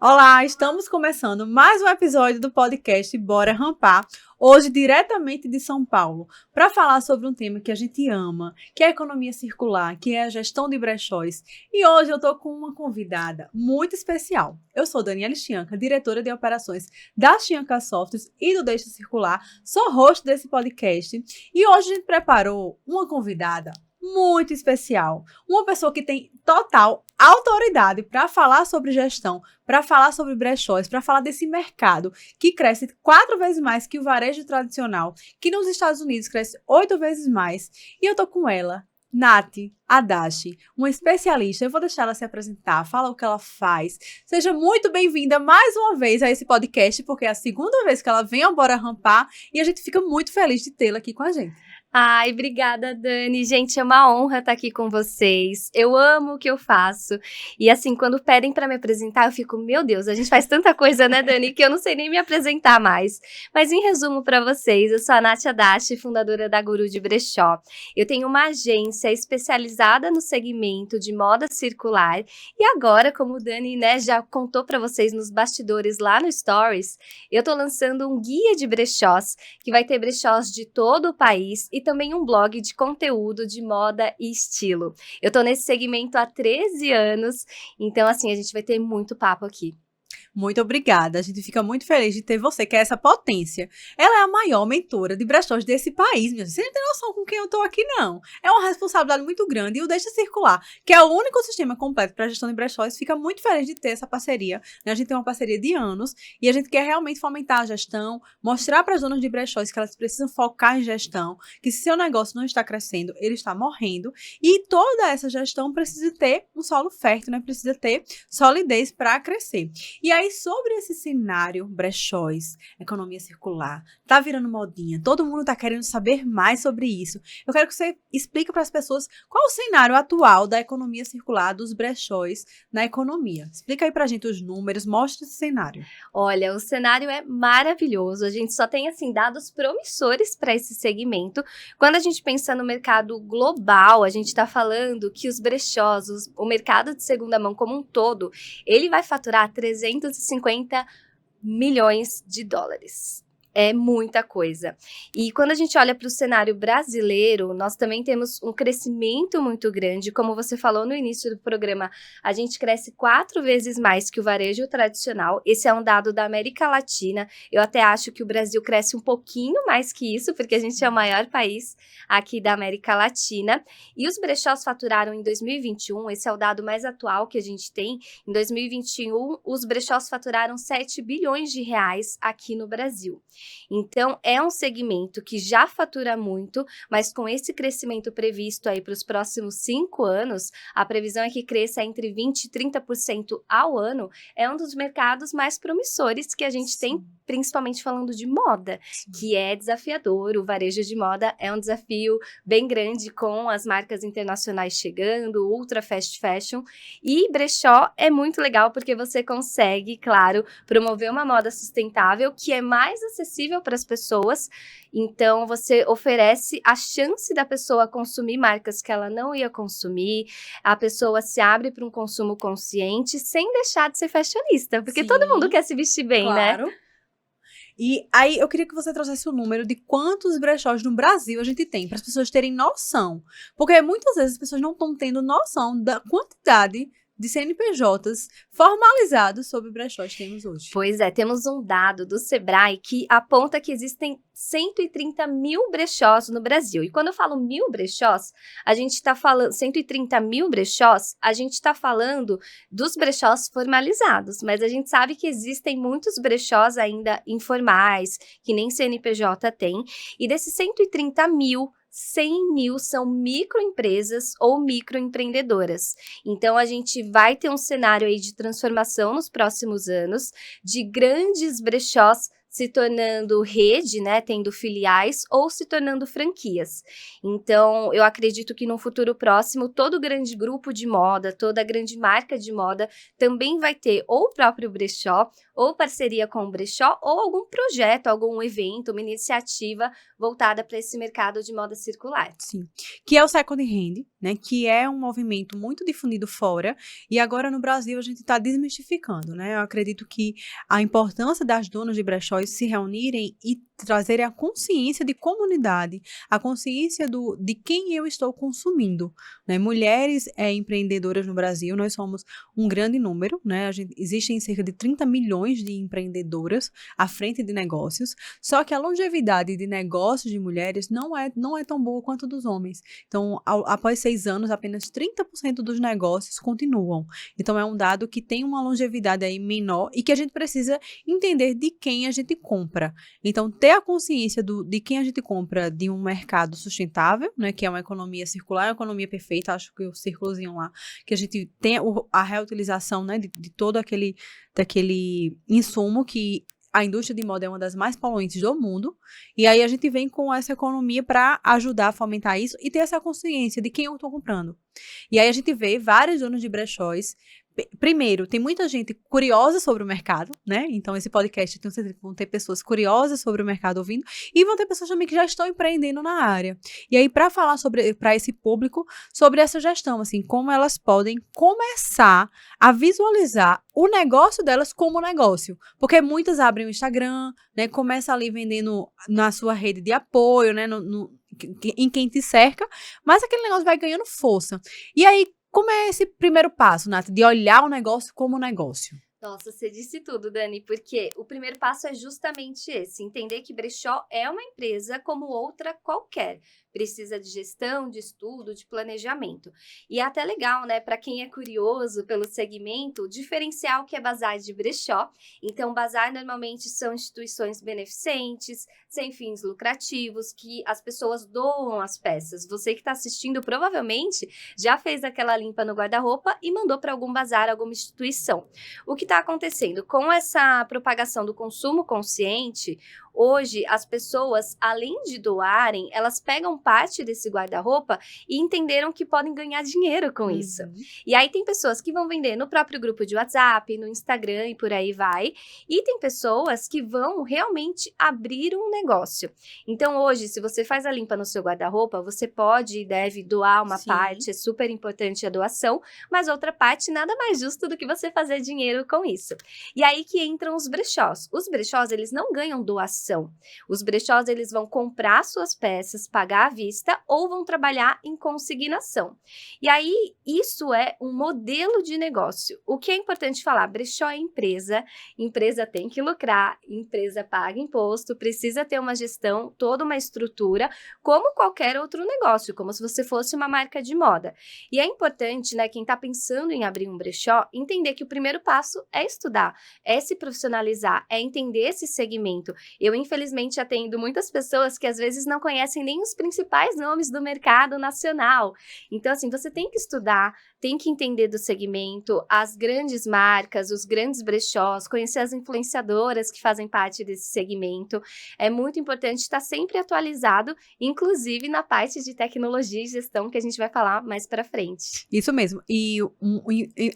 Olá, estamos começando mais um episódio do podcast Bora Rampar, hoje diretamente de São Paulo, para falar sobre um tema que a gente ama, que é a economia circular, que é a gestão de brechóis. E hoje eu estou com uma convidada muito especial. Eu sou Daniela Chianca, diretora de operações da Chianca Softwares e do Deixa Circular, sou host desse podcast. E hoje a gente preparou uma convidada muito especial, uma pessoa que tem total autoridade para falar sobre gestão, para falar sobre brechóis, para falar desse mercado que cresce 4 vezes mais que o varejo tradicional, que nos Estados Unidos cresce 8 vezes mais. E eu tô com ela, Nath Adachi, uma especialista. Eu vou deixar ela se apresentar, falar o que ela faz. Seja muito bem-vinda mais uma vez a esse podcast, porque é a segunda vez que ela vem ao Bora Rampar e a gente fica muito feliz de tê-la aqui com a gente. Ai, obrigada, Dani. Gente, é uma honra estar aqui com vocês. Eu amo o que eu faço. E assim, quando pedem para me apresentar, eu fico, meu Deus, a gente faz tanta coisa, né, Dani, que eu não sei nem me apresentar mais. Mas em resumo para vocês, eu sou a Nath Adachi, fundadora da Guru de Brechó. Eu tenho uma agência especializada no segmento de moda circular. E agora, como o Dani, né, já contou para vocês nos bastidores lá no Stories, eu tô lançando um guia de brechós, que vai ter brechós de todo o país e também um blog de conteúdo de moda e estilo. Eu tô nesse segmento há 13 anos, então assim, a gente vai ter muito papo aqui. Muito obrigada. A gente fica muito feliz de ter você, que é essa potência. Ela é a maior mentora de brechós desse país, minha gente. Você não tem noção com quem eu tô aqui, não. É uma responsabilidade muito grande. E o Deixa Circular, que é o único sistema completo para gestão de brechós, fica muito feliz de ter essa parceria. Né? A gente tem uma parceria de anos e a gente quer realmente fomentar a gestão, mostrar para as donas de brechós que elas precisam focar em gestão, que se seu negócio não está crescendo, ele está morrendo. E toda essa gestão precisa ter um solo fértil, né? Precisa ter solidez para crescer. E aí, sobre esse cenário, brechóis, economia circular, tá virando modinha, todo mundo tá querendo saber mais sobre isso. Eu quero que você explique para as pessoas qual é o cenário atual da economia circular, dos brechóis na economia. Explica aí pra gente os números, mostra esse cenário. Olha, o cenário é maravilhoso, a gente só tem, assim, dados promissores para esse segmento. Quando a gente pensa no mercado global, a gente tá falando que os brechós, o mercado de segunda mão como um todo, ele vai faturar 350 milhões de dólares. É muita coisa. E quando a gente olha para o cenário brasileiro, nós também temos um crescimento muito grande. Como você falou no início do programa, a gente cresce 4 vezes mais que o varejo tradicional. Esse é um dado da América Latina. Eu até acho que o Brasil cresce um pouquinho mais que isso, porque a gente é o maior país aqui da América Latina. E os brechós faturaram em 2021, esse é o dado mais atual que a gente tem. Em 2021, os brechós faturaram 7 bilhões de reais aqui no Brasil. Então, é um segmento que já fatura muito, mas com esse crescimento previsto aí para os próximos 5 anos, a previsão é que cresça entre 20% e 30% ao ano, é um dos mercados mais promissores que a gente tem, principalmente falando de moda, que é desafiador. O varejo de moda é um desafio bem grande, com as marcas internacionais chegando, ultra fast fashion, e brechó é muito legal porque você consegue, claro, promover uma moda sustentável que é mais acessível para as pessoas. Então você oferece a chance da pessoa consumir marcas que ela não ia consumir, a pessoa se abre para um consumo consciente sem deixar de ser fashionista, porque todo mundo quer se vestir bem, claro, né? E aí eu queria que você trouxesse o número de quantos brechós no Brasil a gente tem, para as pessoas terem noção. Porque muitas vezes as pessoas não estão tendo noção da quantidade de CNPJs formalizados sobre brechós que temos hoje. Pois é, temos um dado do Sebrae que aponta que existem 130 mil brechós no Brasil. E quando eu falo 1.000 brechós, a gente está falando 130 mil brechós, a gente está falando dos brechós formalizados, mas a gente sabe que existem muitos brechós ainda informais, que nem CNPJ tem, e desses 130 mil, 100 mil são microempresas ou microempreendedoras. Então, a gente vai ter um cenário aí de transformação nos próximos anos, de grandes brechós se tornando rede, né, tendo filiais, ou se tornando franquias. Então, eu acredito que no futuro próximo, todo grande grupo de moda, toda grande marca de moda também vai ter ou o próprio brechó, ou parceria com o brechó, ou algum projeto, algum evento, uma iniciativa voltada para esse mercado de moda circular. Sim, que é o second hand, né, que é um movimento muito difundido fora, e agora no Brasil a gente está desmistificando, né, eu acredito que a importância das donas de brechóis se reunirem e trazerem a consciência de comunidade, a consciência de quem eu estou consumindo, né, mulheres empreendedoras no Brasil, nós somos um grande número, né, existem cerca de 30 milhões de empreendedoras à frente de negócios, só que a longevidade de negócios de mulheres não é tão boa quanto dos homens. Então, após 6 anos, apenas 30% dos negócios continuam. Então, é um dado que tem uma longevidade aí menor e que a gente precisa entender de quem a gente compra. Então, ter a consciência de quem a gente compra de um mercado sustentável, né, que é uma economia circular, uma economia perfeita, acho que o círculozinho lá, que a gente tem a reutilização, né, de todo daquele insumo que a indústria de moda é uma das mais poluentes do mundo, e aí a gente vem com essa economia para ajudar a fomentar isso e ter essa consciência de quem eu estou comprando. E aí a gente vê vários donos de brechóis. Primeiro, tem muita gente curiosa sobre o mercado, né? Então, esse podcast, eu tenho certeza que vão ter pessoas curiosas sobre o mercado ouvindo, e vão ter pessoas também que já estão empreendendo na área. E aí, para falar para esse público, sobre essa gestão, assim, como elas podem começar a visualizar o negócio delas como negócio. Porque muitas abrem o Instagram, né? Começa ali vendendo na sua rede de apoio, né? Em quem te cerca, mas aquele negócio vai ganhando força. E aí, como é esse primeiro passo, Nath, de olhar o negócio como negócio? Nossa, você disse tudo, Dani, porque o primeiro passo é justamente esse, entender que brechó é uma empresa como outra qualquer. Precisa de gestão, de estudo, de planejamento. E é até legal, né, para quem é curioso pelo segmento, diferenciar o que é bazar de brechó. Então, bazar normalmente são instituições beneficentes, sem fins lucrativos, que as pessoas doam as peças. Você que está assistindo provavelmente já fez aquela limpa no guarda-roupa e mandou para algum bazar, alguma instituição. O que está acontecendo? Com essa propagação do consumo consciente, hoje, as pessoas, além de doarem, elas pegam parte desse guarda-roupa e entenderam que podem ganhar dinheiro com isso. E aí tem pessoas que vão vender no próprio grupo de WhatsApp, no Instagram e por aí vai. E tem pessoas que vão realmente abrir um negócio. Então, hoje, se você faz a limpa no seu guarda-roupa, você pode e deve doar uma parte, é super importante a doação, mas outra parte, nada mais justo do que você fazer dinheiro com isso. E aí que entram os brechós. Os brechós, eles não ganham doação. Os brechós, eles vão comprar suas peças, pagar à vista ou vão trabalhar em consignação. E aí, isso é um modelo de negócio. O que é importante falar? Brechó é empresa tem que lucrar, empresa paga imposto, precisa ter uma gestão, toda uma estrutura, como qualquer outro negócio, como se você fosse uma marca de moda. E é importante, né, quem está pensando em abrir um brechó, entender que o primeiro passo é estudar, é se profissionalizar, é entender esse segmento. Eu, infelizmente, atendo muitas pessoas que às vezes não conhecem nem os principais nomes do mercado nacional. Então, assim, você tem que estudar, tem que entender do segmento, as grandes marcas, os grandes brechós, conhecer as influenciadoras que fazem parte desse segmento. É muito importante estar sempre atualizado, inclusive na parte de tecnologia e gestão, que a gente vai falar mais para frente. Isso mesmo. E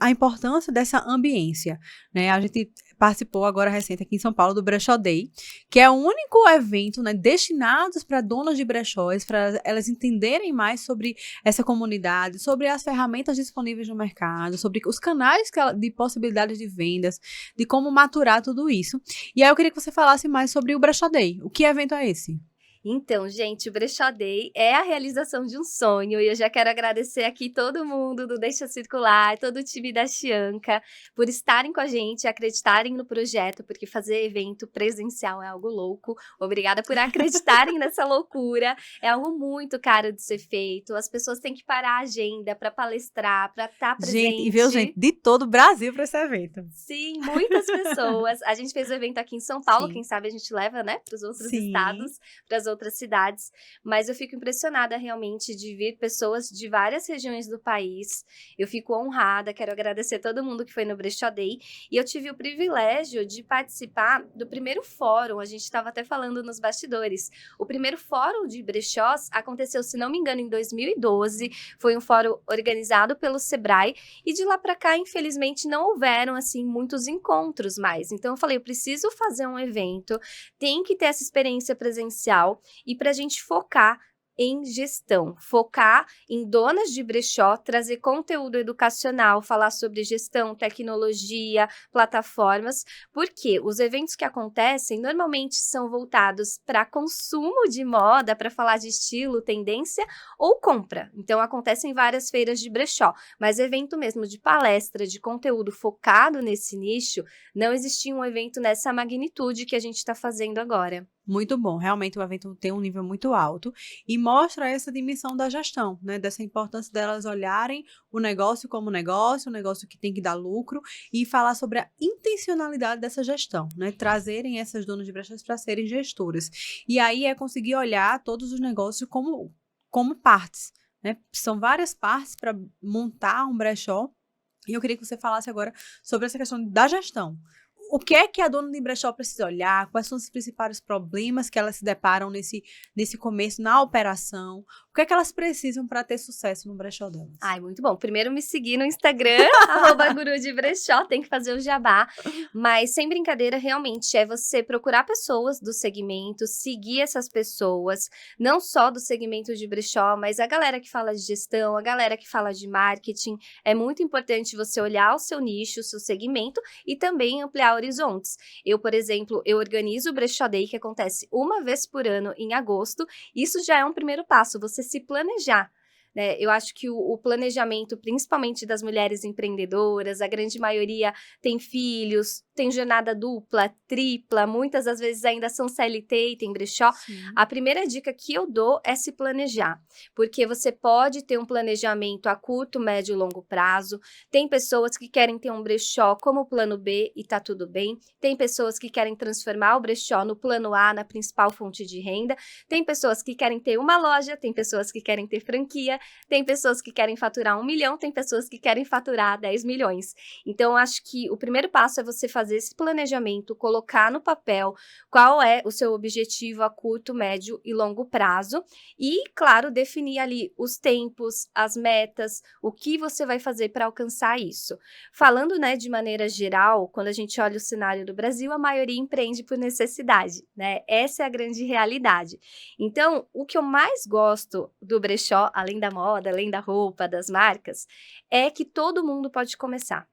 a importância dessa ambiência, né? A gente participou agora recente aqui em São Paulo do Brechó Day, que é o único evento, né, destinados para donas de brechóis, para elas entenderem mais sobre essa comunidade, sobre as ferramentas disponíveis no mercado, sobre os canais de possibilidades de vendas, de como maturar tudo isso. E aí eu queria que você falasse mais sobre o Brechó Day. O que evento é esse? Então, gente, o Brechó Day é a realização de um sonho e eu já quero agradecer aqui todo mundo do Deixa Circular, todo o time da Chianca, por estarem com a gente, acreditarem no projeto, porque fazer evento presencial é algo louco. Obrigada por acreditarem nessa loucura. É algo muito caro de ser feito. As pessoas têm que parar a agenda para palestrar, para estar presente. Gente, e veio gente de todo o Brasil para esse evento. Sim, muitas pessoas. A gente fez o evento aqui em São Paulo, quem sabe a gente leva, né, para os outros estados, para as outras cidades, mas eu fico impressionada realmente de ver pessoas de várias regiões do país. Eu fico honrada, quero agradecer todo mundo que foi no Brechó Day, e eu tive o privilégio de participar do primeiro fórum, a gente estava até falando nos bastidores. O primeiro fórum de brechós aconteceu, se não me engano, em 2012, foi um fórum organizado pelo Sebrae, e de lá para cá, infelizmente, não houveram, assim, muitos encontros mais. Então, eu falei, eu preciso fazer um evento, tem que ter essa experiência presencial, e para a gente focar em gestão, focar em donas de brechó, trazer conteúdo educacional, falar sobre gestão, tecnologia, plataformas, porque os eventos que acontecem normalmente são voltados para consumo de moda, para falar de estilo, tendência ou compra. Então acontecem várias feiras de brechó, mas evento mesmo de palestra, de conteúdo focado nesse nicho, não existia um evento nessa magnitude que a gente está fazendo agora. Muito bom, realmente o evento tem um nível muito alto e mostra essa dimensão da gestão, né? Dessa importância delas olharem o negócio como negócio, o negócio que tem que dar lucro e falar sobre a intencionalidade dessa gestão, né? Trazerem essas donas de brechós para serem gestoras. E aí é conseguir olhar todos os negócios como partes, né? São várias partes para montar um brechó. E eu queria que você falasse agora sobre essa questão da gestão. O que é que a dona de brechó precisa olhar? Quais são os principais problemas que elas se deparam nesse começo, na operação? O que é que elas precisam para ter sucesso no brechó delas? Ai, muito bom. Primeiro me seguir no Instagram, @guru de brechó, tem que fazer o jabá. Mas, sem brincadeira, realmente, é você procurar pessoas do segmento, seguir essas pessoas, não só do segmento de brechó, mas a galera que fala de gestão, a galera que fala de marketing. É muito importante você olhar o seu nicho, o seu segmento e também ampliar horizontes. Eu, por exemplo, eu organizo o Brechó Day, que acontece uma vez por ano, em agosto. Isso já é um primeiro passo, você se planejar. Né? Eu acho que o planejamento, principalmente das mulheres empreendedoras, a grande maioria tem filhos, tem jornada dupla, tripla, muitas das vezes ainda são CLT e tem brechó. Sim. A primeira dica que eu dou é se planejar, porque você pode ter um planejamento a curto, médio e longo prazo. Tem pessoas que querem ter um brechó como plano B e tá tudo bem. Tem pessoas que querem transformar o brechó no plano A, na principal fonte de renda. Tem pessoas que querem ter uma loja, tem pessoas que querem ter franquia, tem pessoas que querem faturar 1 milhão, tem pessoas que querem faturar 10 milhões. Então, eu acho que o primeiro passo é você fazer esse planejamento, colocar no papel qual é o seu objetivo a curto, médio e longo prazo e, claro, definir ali os tempos, as metas, o que você vai fazer para alcançar isso. Falando, né, de maneira geral, quando a gente olha o cenário do Brasil, a maioria empreende por necessidade, né? Essa é a grande realidade. Então, o que eu mais gosto do brechó, além da moda, além da roupa, das marcas, é que todo mundo pode começar.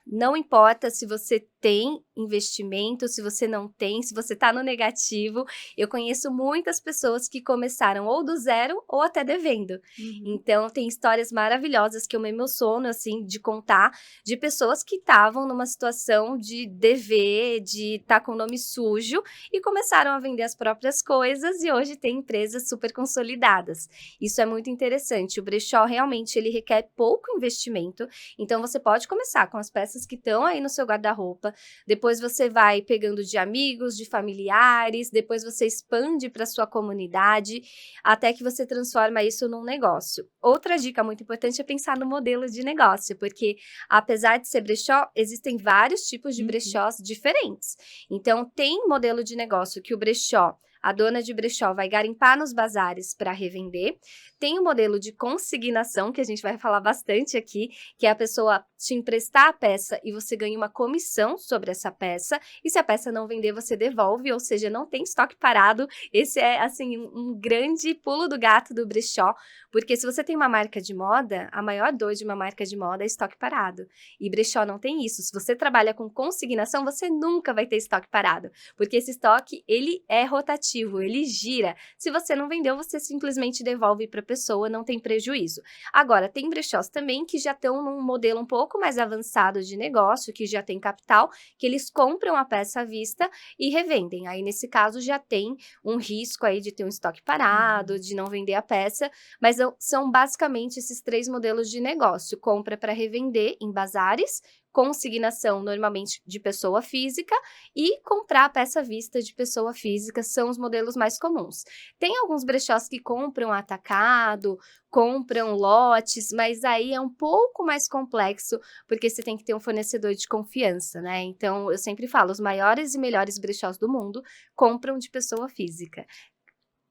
Não importa se você tem investimento, se você não tem, se você está no negativo. Eu conheço muitas pessoas que começaram ou do zero ou até devendo. Então, tem histórias maravilhosas que eu me emociono, assim, de contar, de pessoas que estavam numa situação de dever, de estar com o nome sujo e começaram a vender as próprias coisas e hoje tem empresas super consolidadas. Isso é muito interessante. O brechó, realmente, ele requer pouco investimento. Então, você pode começar com as peças que estão aí no seu guarda-roupa, depois você vai pegando de amigos, de familiares, depois você expande para sua comunidade, até que você transforma isso num negócio. Outra dica muito importante é pensar no modelo de negócio, porque apesar de ser brechó, existem vários tipos de brechós diferentes. Então, tem modelo de negócio que o brechó, a dona de brechó vai garimpar nos bazares para revender. Tem o modelo de consignação, que a gente vai falar bastante aqui, que é a pessoa te emprestar a peça e você ganha uma comissão sobre essa peça. E se a peça não vender, você devolve, ou seja, não tem estoque parado. Esse é, assim, um grande pulo do gato do brechó, porque se você tem uma marca de moda, a maior dor de uma marca de moda é estoque parado. E brechó não tem isso. Se você trabalha com consignação, você nunca vai ter estoque parado, porque esse estoque, ele é rotativo, ele gira. Se você não vendeu, você simplesmente devolve para a pessoa, não tem prejuízo. Agora, tem brechós também que já estão num modelo um pouco mais avançado de negócio, que já tem capital, que eles compram a peça à vista e revendem. Aí, nesse caso, já tem um risco aí de ter um estoque parado, de não vender a peça, mas são basicamente esses 3 modelos de negócio: compra para revender em bazares, consignação normalmente de pessoa física e comprar a peça à vista de pessoa física são os modelos mais comuns. Tem alguns brechós que compram atacado, compram lotes, mas aí é um pouco mais complexo, porque você tem que ter um fornecedor de confiança, né? Então, eu sempre falo, os maiores e melhores brechós do mundo compram de pessoa física.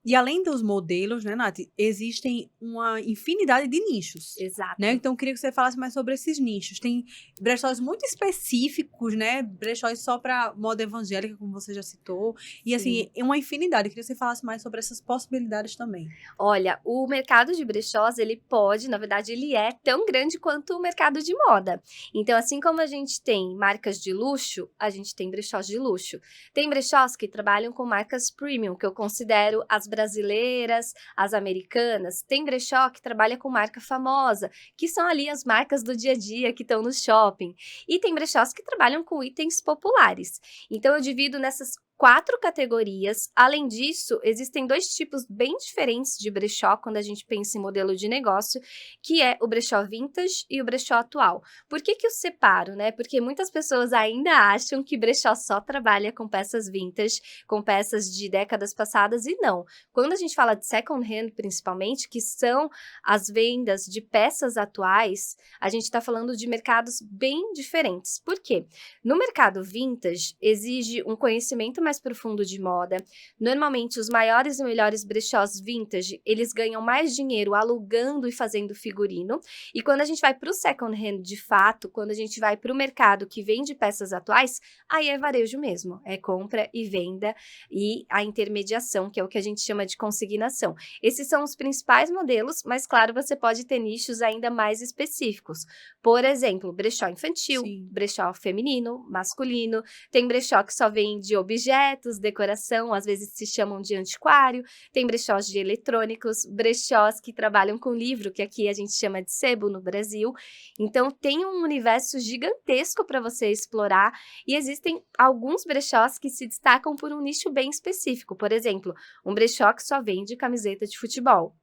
E além dos modelos, né, Nath, existem uma infinidade de nichos. Exato. Né? Então, eu queria que você falasse mais sobre esses nichos. Tem brechós muito específicos, né? Brechós só para moda evangélica, como você já citou. E, assim, é uma infinidade. Eu queria que você falasse mais sobre essas possibilidades também. Olha, o mercado de brechós, ele pode, na verdade, ele é tão grande quanto o mercado de moda. Então, assim como a gente tem marcas de luxo, a gente tem brechós de luxo. Tem brechós que trabalham com marcas premium, que eu considero as brasileiras, as americanas. Tem brechó que trabalha com marca famosa, que são ali as marcas do dia a dia que estão no shopping. E tem brechós que trabalham com itens populares. Então, eu divido nessas 4 categorias. Além disso, existem 2 tipos bem diferentes de brechó quando a gente pensa em modelo de negócio, que é o brechó vintage e o brechó atual. Por que eu separo, né? Porque muitas pessoas ainda acham que brechó só trabalha com peças vintage, com peças de décadas passadas, e não. Quando a gente fala de second hand, principalmente, que são as vendas de peças atuais, a gente está falando de mercados bem diferentes. Por quê? No mercado vintage, exige um conhecimento mais profundo de moda. Normalmente, os maiores e melhores brechós vintage, eles ganham mais dinheiro alugando e fazendo figurino. E quando a gente vai para o second hand, de fato, quando a gente vai para o mercado que vende peças atuais, aí é varejo mesmo. É compra e venda e a intermediação, que é o que a gente chama de consignação. Esses são os principais modelos, mas claro, você pode ter nichos ainda mais específicos. Por exemplo, brechó infantil, Sim. brechó feminino, masculino, tem brechó que só vende objetos, decoração, às vezes se chamam de antiquário, tem brechós de eletrônicos, brechós que trabalham com livro, que aqui a gente chama de sebo no Brasil. Então, tem um universo gigantesco para você explorar e existem alguns brechós que se destacam por um nicho bem específico. Por exemplo, um brechó que só vende camiseta de futebol.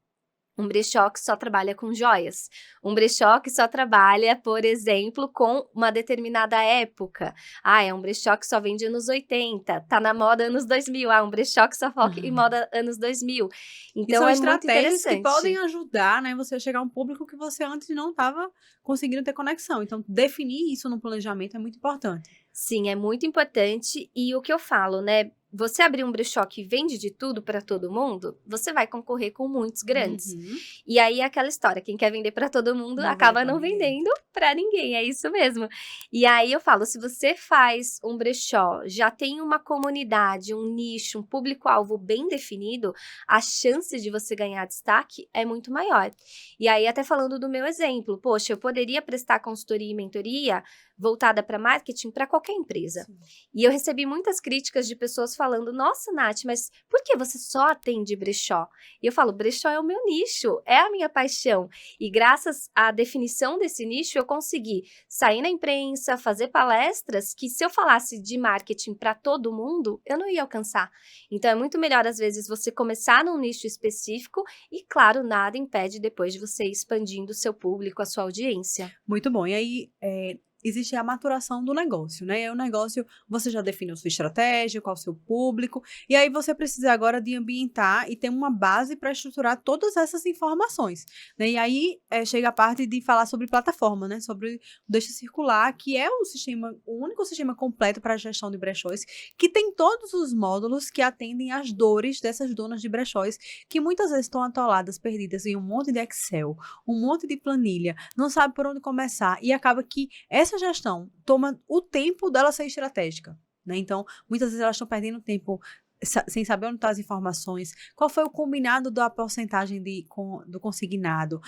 Um brechó que só trabalha com joias. Um brechó que só trabalha, por exemplo, com uma determinada época. É um brechó que só vende anos 80, tá na moda anos 2000. Um brechó que só foca em moda anos 2000. Então, são é muito estratégias interessante. que podem ajudar, né, você a chegar a um público que você antes não estava conseguindo ter conexão. Então, definir isso no planejamento é muito importante. Sim, é muito importante. E o que eu falo, né? Você abrir um brechó que vende de tudo para todo mundo, você vai concorrer com muitos grandes. Uhum. E aí é aquela história, quem quer vender para todo mundo Não acaba vende pra não ninguém. vendendo para ninguém, é isso mesmo. E aí eu falo, se você faz um brechó, já tem uma comunidade, um nicho, um público-alvo bem definido, a chance de você ganhar destaque é muito maior. E aí até falando do meu exemplo, poxa, eu poderia prestar consultoria e mentoria voltada para marketing para qualquer empresa. Sim. E eu recebi muitas críticas de pessoas falando, nossa, Nath, mas por que você só atende brechó? E eu falo, brechó é o meu nicho, é a minha paixão. E graças à definição desse nicho, eu consegui sair na imprensa, fazer palestras que se eu falasse de marketing para todo mundo, eu não ia alcançar. Então é muito melhor, às vezes, você começar num nicho específico e, claro, nada impede depois de você ir expandindo o seu público, a sua audiência. Muito bom. E aí, existe a maturação do negócio, né? E aí o negócio, você já definiu sua estratégia, qual o seu público, e aí você precisa agora de ambientar e ter uma base para estruturar todas essas informações, né? E aí chega a parte de falar sobre plataforma, né? Sobre o Deixa Circular, que é o único sistema completo para a gestão de brechós, que tem todos os módulos que atendem às dores dessas donas de brechós, que muitas vezes estão atoladas, perdidas em um monte de Excel, um monte de planilha, não sabe por onde começar, e acaba que essa gestão toma o tempo dela ser estratégica, né? Então, muitas vezes elas estão perdendo tempo sem saber onde estão as informações, qual foi o combinado da porcentagem do consignado,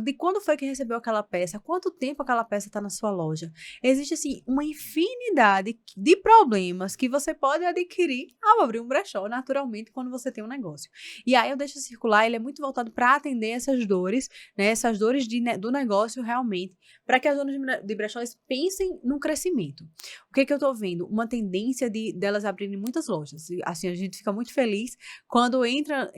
de quando foi que recebeu aquela peça, quanto tempo aquela peça está na sua loja. Existe, assim, uma infinidade de problemas que você pode adquirir ao abrir um brechó, naturalmente, quando você tem um negócio. E aí, o Deixa Circular, ele é muito voltado para atender essas dores, né, essas dores do negócio realmente, para que as donas de brechós pensem no crescimento. O que eu estou vendo? Uma tendência delas abrirem muitas lojas. Assim, a gente fica muito feliz quando entra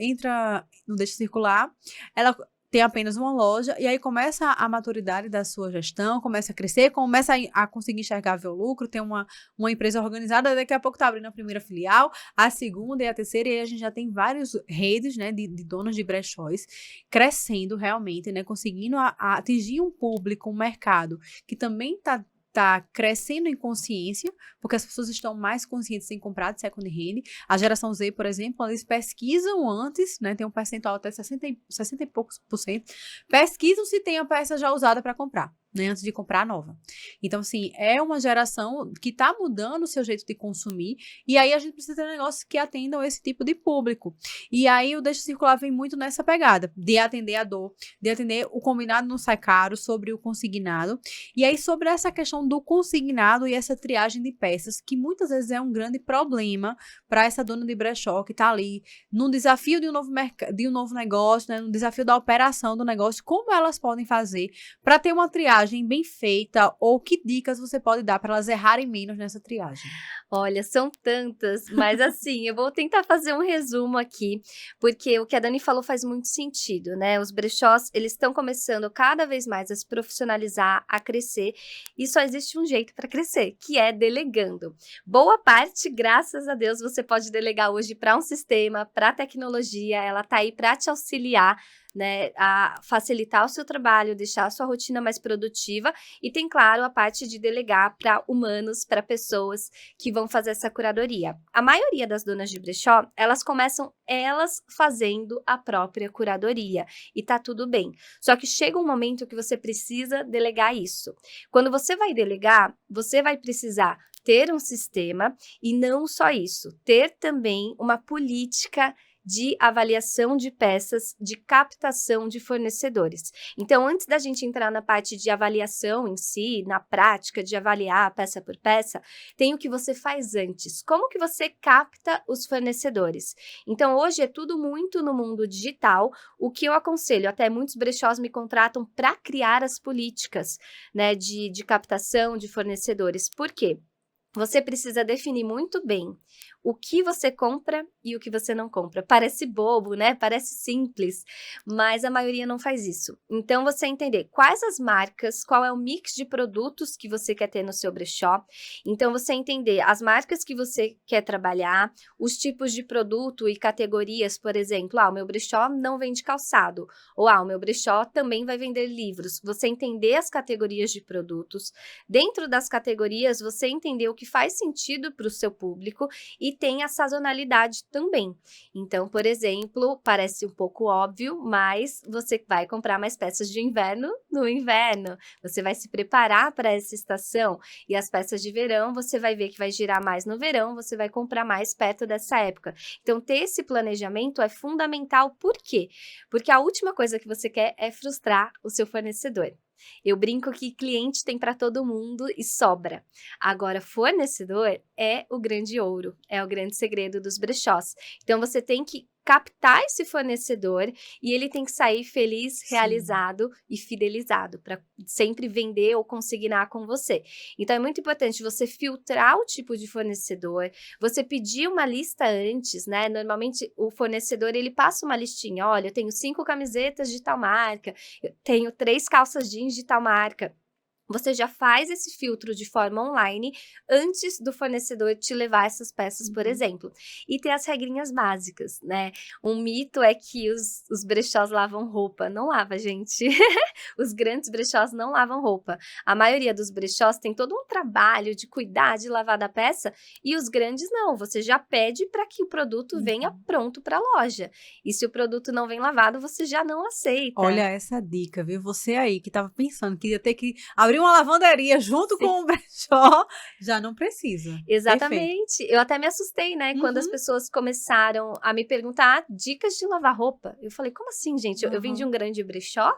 no Deixa Circular, ela ter apenas uma loja, e aí começa a maturidade da sua gestão, começa a crescer, começa a conseguir enxergar, ver o lucro, tem uma empresa organizada, daqui a pouco tá abrindo a primeira filial, a segunda e a terceira, e aí a gente já tem várias redes, né, de donos de brechóis crescendo realmente, né, conseguindo atingir um público, um mercado que também tá crescendo em consciência, porque as pessoas estão mais conscientes em comprar de second hand. A geração Z, por exemplo, eles pesquisam antes, né, tem um percentual até 60 e poucos por cento, pesquisam se tem a peça já usada para comprar, né, antes de comprar a nova. Então, assim, é uma geração que está mudando o seu jeito de consumir, e aí a gente precisa ter negócios que atendam esse tipo de público. E aí o Deixa Circular vem muito nessa pegada, de atender a dor, de atender o combinado não sai caro, sobre o consignado, e aí sobre essa questão do consignado e essa triagem de peças, que muitas vezes é um grande problema para essa dona de brechó que está ali num desafio de um novo negócio, né, no desafio da operação do negócio, como elas podem fazer para ter uma triagem bem feita, ou que dicas você pode dar para elas errarem menos nessa triagem? Olha, são tantas, mas assim, eu vou tentar fazer um resumo aqui, porque o que a Dani falou faz muito sentido, né? Os brechós, eles estão começando cada vez mais a se profissionalizar, a crescer, e só existe um jeito para crescer, que é delegando. Boa parte, graças a Deus, você pode delegar hoje para um sistema, para tecnologia, ela tá aí para te auxiliar, né, a facilitar o seu trabalho, deixar a sua rotina mais produtiva, e tem, claro, a parte de delegar para humanos, para pessoas que vão fazer essa curadoria. A maioria das donas de brechó, elas começam elas fazendo a própria curadoria, e tá tudo bem. Só que chega um momento que você precisa delegar isso. Quando você vai delegar, você vai precisar ter um sistema, e não só isso, ter também uma política de avaliação de peças, de captação de fornecedores. Então, antes da gente entrar na parte de avaliação em si, na prática de avaliar peça por peça, tem o que você faz antes. Como que você capta os fornecedores? Então, hoje é tudo muito no mundo digital. O que eu aconselho, até muitos brechós me contratam para criar as políticas, né, de captação de fornecedores. Por quê? Você precisa definir muito bem o que você compra e o que você não compra. Parece bobo, né? Parece simples, mas a maioria não faz isso. Então, você entender quais as marcas, qual é o mix de produtos que você quer ter no seu brechó. Então, você entender as marcas que você quer trabalhar, os tipos de produto e categorias, por exemplo, o meu brechó não vende calçado, ou o meu brechó também vai vender livros. Você entender as categorias de produtos. Dentro das categorias, você entender o que faz sentido para o seu público, e tem a sazonalidade também. Então, por exemplo, parece um pouco óbvio, mas você vai comprar mais peças de inverno no inverno. Você vai se preparar para essa estação, e as peças de verão você vai ver que vai girar mais no verão, você vai comprar mais perto dessa época. Então, ter esse planejamento é fundamental. Por quê? Porque a última coisa que você quer é frustrar o seu fornecedor. Eu brinco que cliente tem para todo mundo e sobra. Agora, fornecedor é o grande ouro, é o grande segredo dos brechós. Então, você tem que captar esse fornecedor, e ele tem que sair feliz, realizado e fidelizado para sempre vender ou consignar com você. Então, é muito importante você filtrar o tipo de fornecedor, você pedir uma lista antes, né? Normalmente, o fornecedor, ele passa uma listinha. Olha, eu tenho 5 camisetas de tal marca, eu tenho 3 calças jeans de tal marca. Você já faz esse filtro de forma online antes do fornecedor te levar essas peças, por exemplo. E ter as regrinhas básicas, né? Um mito é que os brechós lavam roupa. Não lava, gente. Os grandes brechós não lavam roupa. A maioria dos brechós tem todo um trabalho de cuidar, de lavar da peça, e os grandes não. Você já pede para que o produto venha pronto para a loja. E se o produto não vem lavado, você já não aceita. Olha essa dica, viu? Você aí que estava pensando que ia ter que abrir uma lavanderia junto com o brechó, já não precisa. Exatamente. Perfeito. Eu até me assustei, né? Quando as pessoas começaram a me perguntar dicas de lavar roupa. Eu falei, como assim, gente? Eu vim de um grande brechó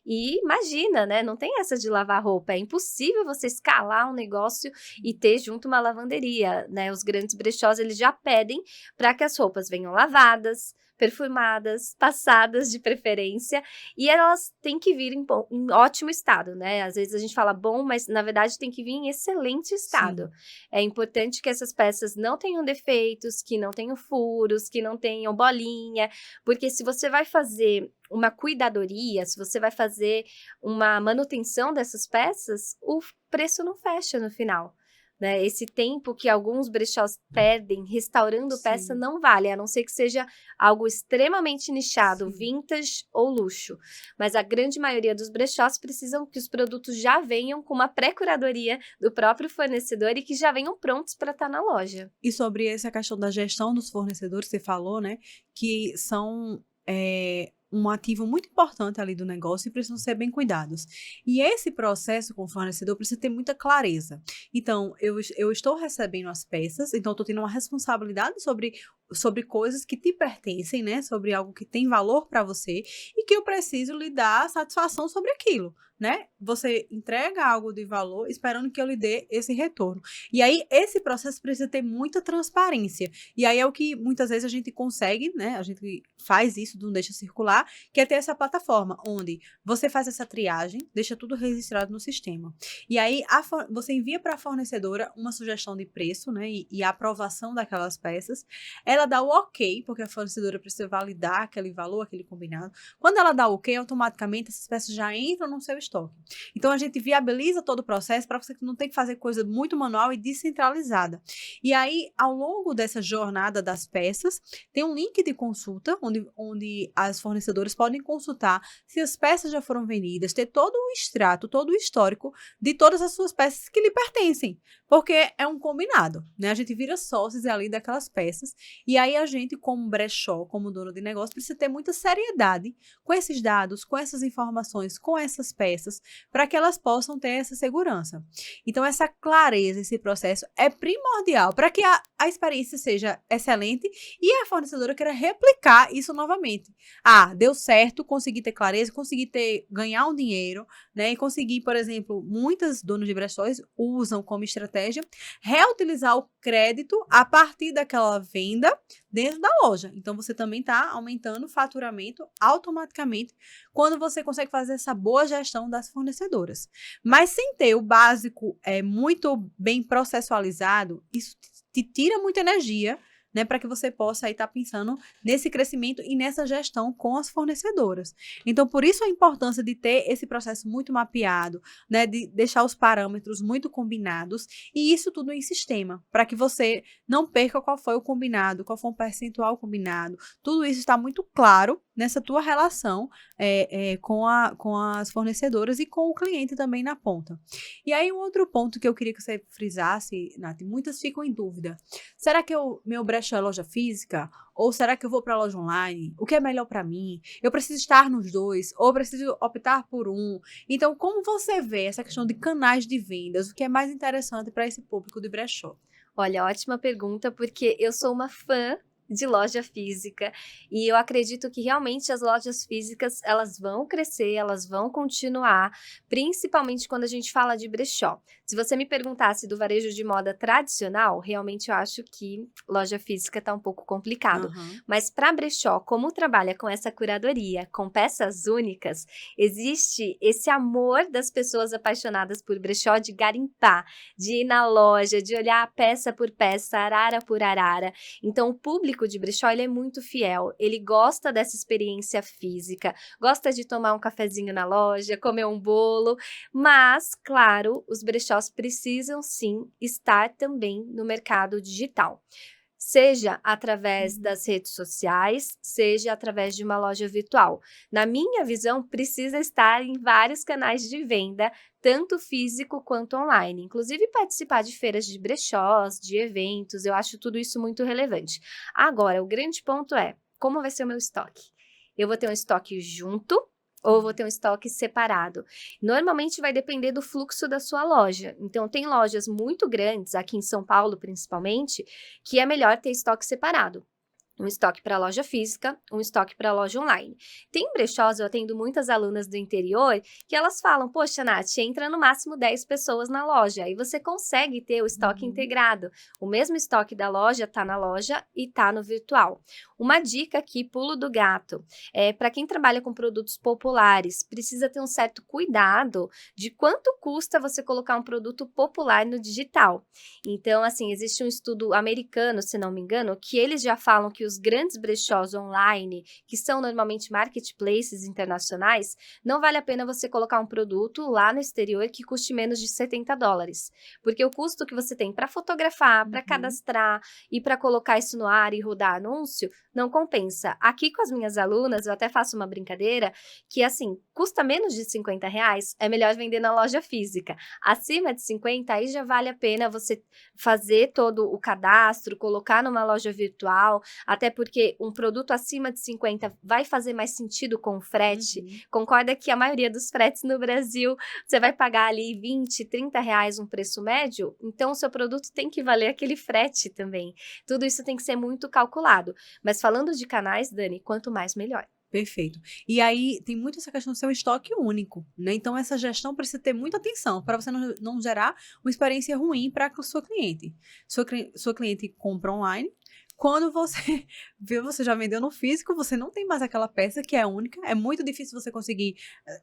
e imagina, né? Não tem essa de lavar roupa. É impossível você escalar um negócio e ter junto uma lavanderia, né? Os grandes brechós, eles já pedem para que as roupas venham lavadas, perfumadas, passadas de preferência, e elas têm que vir em ótimo estado, né? Às vezes a gente fala bom, mas na verdade tem que vir em excelente estado. Sim. É importante que essas peças não tenham defeitos, que não tenham furos, que não tenham bolinha, porque se você vai fazer uma cuidadoria, se você vai fazer uma manutenção dessas peças, o preço não fecha no final. Né? Esse tempo que alguns brechós perdem restaurando peça não vale, a não ser que seja algo extremamente nichado, vintage ou luxo. Mas a grande maioria dos brechós precisam que os produtos já venham com uma pré-curadoria do próprio fornecedor e que já venham prontos para estar na loja. E sobre essa questão da gestão dos fornecedores, você falou, né, que são um ativo muito importante ali do negócio e precisam ser bem cuidados. E esse processo com o fornecedor precisa ter muita clareza. Então, eu estou recebendo as peças, então estou tendo uma responsabilidade sobre coisas que te pertencem, né? Sobre algo que tem valor para você e que eu preciso lhe dar satisfação sobre aquilo, né? Você entrega algo de valor esperando que eu lhe dê esse retorno. E aí, esse processo precisa ter muita transparência. E aí é o que muitas vezes a gente consegue, né? A gente faz isso, não deixa circular, que é ter essa plataforma onde você faz essa triagem, deixa tudo registrado no sistema. E aí, você envia para a fornecedora uma sugestão de preço, né? E a aprovação daquelas peças. Ela dá o ok, porque a fornecedora precisa validar aquele valor, aquele combinado. Quando ela dá o ok, automaticamente essas peças já entram no seu estoque. Então, a gente viabiliza todo o processo para você não ter que fazer coisa muito manual e descentralizada. E aí, ao longo dessa jornada das peças, tem um link de consulta, onde as fornecedoras podem consultar se as peças já foram vendidas, ter todo o extrato, todo o histórico de todas as suas peças que lhe pertencem, porque é um combinado, né? A gente vira sócios ali daquelas peças, e aí a gente, como brechó, como dono de negócio, precisa ter muita seriedade com esses dados, com essas informações, com essas peças, para que elas possam ter essa segurança. Então, essa clareza, esse processo é primordial para que a experiência seja excelente e a fornecedora queira replicar isso novamente. Ah, deu certo, consegui ter clareza, consegui ganhar um dinheiro, né? E conseguir, por exemplo, muitas donas de brechós usam como estratégia reutilizar o crédito a partir daquela venda dentro da loja. Então, você também está aumentando o faturamento automaticamente quando você consegue fazer essa boa gestão das fornecedoras. Mas sem ter o básico muito bem processualizado, isso te tira muita energia, né, para que você possa estar pensando nesse crescimento e nessa gestão com as fornecedoras. Então, por isso a importância de ter esse processo muito mapeado, né, de deixar os parâmetros muito combinados e isso tudo em sistema, para que você não perca qual foi o combinado, qual foi o percentual combinado. Tudo isso está muito claro nessa tua relação com as fornecedoras e com o cliente também na ponta. E aí, um outro ponto que eu queria que você frisasse, Nath, muitas ficam em dúvida. Será que meu brechó é loja física? Ou será que eu vou para a loja online? O que é melhor para mim? Eu preciso estar nos dois? Ou eu preciso optar por um? Então, como você vê essa questão de canais de vendas? O que é mais interessante para esse público de brechó? Olha, ótima pergunta, porque eu sou uma fã de loja física e eu acredito que realmente as lojas físicas elas vão crescer, elas vão continuar, principalmente quando a gente fala de brechó. Se você me perguntasse do varejo de moda tradicional, realmente eu acho que loja física está um pouco complicado. Mas para brechó, como trabalha com essa curadoria, com peças únicas, existe esse amor das pessoas apaixonadas por brechó de garimpar, de ir na loja, de olhar peça por peça, arara por arara. Então o público de brechó, ele é muito fiel, ele gosta dessa experiência física, gosta de tomar um cafezinho na loja, comer um bolo, mas, claro, os brechós precisam sim estar também no mercado digital. Seja através das redes sociais, seja através de uma loja virtual. Na minha visão, precisa estar em vários canais de venda, tanto físico quanto online. Inclusive participar de feiras de brechós, de eventos, eu acho tudo isso muito relevante. Agora, o grande ponto é, como vai ser o meu estoque? Eu vou ter um estoque junto ou vou ter um estoque separado? Normalmente vai depender do fluxo da sua loja. Então, tem lojas muito grandes, aqui em São Paulo principalmente, que é melhor ter estoque separado. Um estoque para loja física, um estoque para loja online. Tem brechós, eu atendo muitas alunas do interior, que elas falam, poxa, Nath, entra no máximo 10 pessoas na loja, aí você consegue ter o estoque integrado. O mesmo estoque da loja está na loja e está no virtual. Uma dica aqui, pulo do gato, para quem trabalha com produtos populares, precisa ter um certo cuidado de quanto custa você colocar um produto popular no digital. Então, assim, existe um estudo americano, se não me engano, que eles já falam que os grandes brechós online, que são normalmente marketplaces internacionais, não vale a pena você colocar um produto lá no exterior que custe menos de $70. Porque o custo que você tem para fotografar, para cadastrar e para colocar isso no ar e rodar anúncio, não compensa. Aqui com as minhas alunas, eu até faço uma brincadeira, que assim, custa menos de R$ 50, é melhor vender na loja física. Acima de 50, aí já vale a pena você fazer todo o cadastro, colocar numa loja virtual, até porque um produto acima de 50 vai fazer mais sentido com o frete. Concorda que a maioria dos fretes no Brasil, você vai pagar ali R$ 20, R$ 30 um preço médio? Então, o seu produto tem que valer aquele frete também. Tudo isso tem que ser muito calculado. Mas falando de canais, Dani, quanto mais, melhor. Perfeito. E aí tem muito essa questão do seu estoque único, né? Então essa gestão precisa ter muita atenção para você não gerar uma experiência ruim para a sua cliente. Sua cliente compra online. Quando você vê, você já vendeu no físico, você não tem mais aquela peça que é única. É muito difícil você conseguir,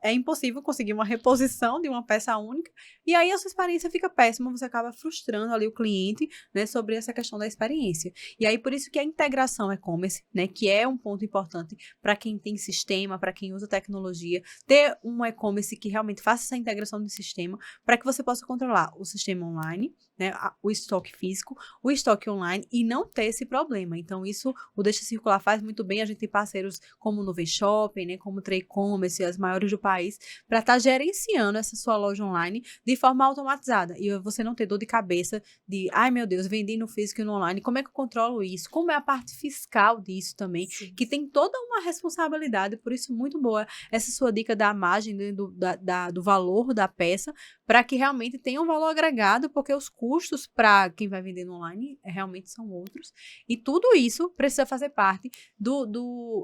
é impossível conseguir uma reposição de uma peça única. E aí a sua experiência fica péssima, você acaba frustrando ali o cliente, né, sobre essa questão da experiência. E aí por isso que a integração e-commerce, né, que é um ponto importante para quem tem sistema, para quem usa tecnologia, ter um e-commerce que realmente faça essa integração do sistema, para que você possa controlar o sistema online, né, o estoque físico, o estoque online e não ter esse problema. Então, isso o Deixa Circular faz muito bem. A gente tem parceiros como o Nuvem Shopping, né, como o Trade E-commerce, as maiores do país, para estar gerenciando essa sua loja online de forma automatizada. E você não ter dor de cabeça de, ai meu Deus, vendi no físico e no online, como é que eu controlo isso? Como é a parte fiscal disso também? Sim. Que tem toda uma responsabilidade, por isso muito boa essa sua dica da margem, né, do valor da peça, para que realmente tenha um valor agregado, porque os custos para quem vai vender no online realmente são outros. E tudo isso precisa fazer parte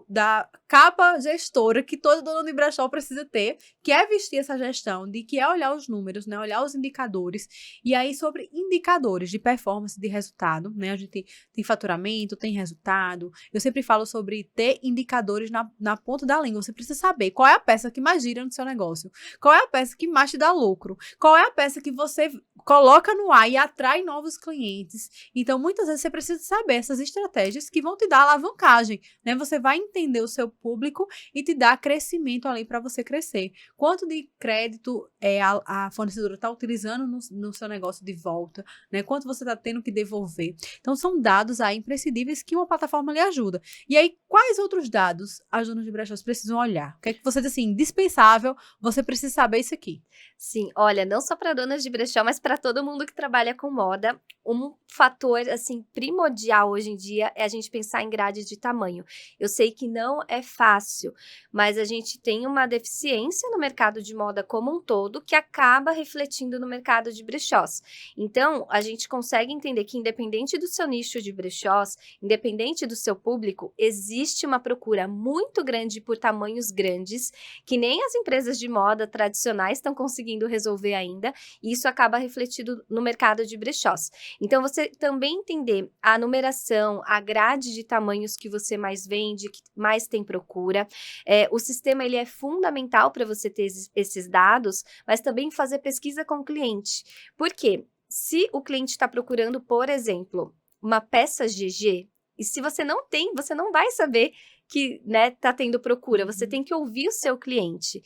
da capa gestora que todo dono de brechó precisa ter, que é vestir essa gestão, que é olhar os números, né, olhar os indicadores. E aí, sobre indicadores de performance, de resultado, né, a gente tem faturamento, tem resultado. Eu sempre falo sobre ter indicadores na ponta da língua. Você precisa saber qual é a peça que mais gira no seu negócio, qual é a peça que mais te dá lucro, qual é a peça que você coloca no ar e atrai novos clientes. Então, muitas vezes você precisa saber essas estratégias que vão te dar alavancagem, né? Você vai entender o seu público e te dar crescimento ali para você crescer. Quanto de crédito a fornecedora está utilizando no seu negócio de volta, né? Quanto você está tendo que devolver. Então, são dados aí imprescindíveis que uma plataforma lhe ajuda. E aí, quais outros dados as donas de brechós precisam olhar? O que é que você diz assim, indispensável, você precisa saber isso aqui? Sim, olha, não só para donas de brechó, mas para todo mundo que trabalha com moda, um fator, assim, primordial hoje em dia é a gente pensar em grade de tamanho. Eu sei que não é fácil, mas a gente tem uma deficiência no mercado de moda como um todo que acaba refletindo no mercado de brechós. Então, a gente consegue entender que independente do seu nicho de brechós, independente do seu público, existe uma procura muito grande por tamanhos grandes, que nem as empresas de moda tradicionais estão conseguindo resolver ainda, e isso acaba refletido no mercado de brechós. Então, você também entender a numeração, a grade de tamanhos que você mais vende, que mais tem procura. O sistema ele é fundamental para você ter esses dados, mas também fazer pesquisa com o cliente. Por quê? Se o cliente está procurando, por exemplo, uma peça GG, e se você não tem, você não vai saber que, né, tá tendo procura. Você tem que ouvir o seu cliente,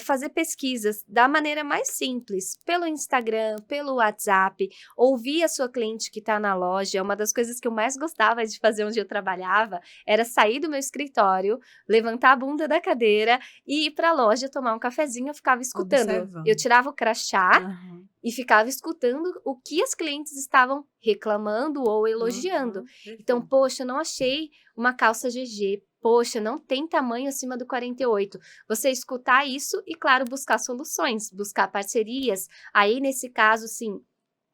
fazer pesquisas da maneira mais simples, pelo Instagram, pelo WhatsApp, ouvir a sua cliente que está na loja. Uma das coisas que eu mais gostava de fazer onde eu trabalhava era sair do meu escritório, levantar a bunda da cadeira e ir para a loja tomar um cafezinho. Eu ficava escutando. Observando. Eu tirava o crachá e ficava escutando o que as clientes estavam reclamando ou elogiando. Então, poxa, eu não achei uma calça GG. Poxa, não tem tamanho acima do 48. Você escutar isso e, claro, buscar soluções, buscar parcerias. Aí, nesse caso, sim,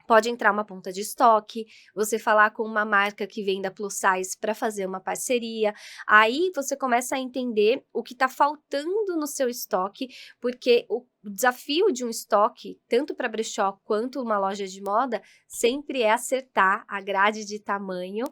pode entrar uma ponta de estoque, você falar com uma marca que venda plus size para fazer uma parceria. Aí você começa a entender o que está faltando no seu estoque, porque o desafio de um estoque, tanto para brechó quanto uma loja de moda, sempre é acertar a grade de tamanho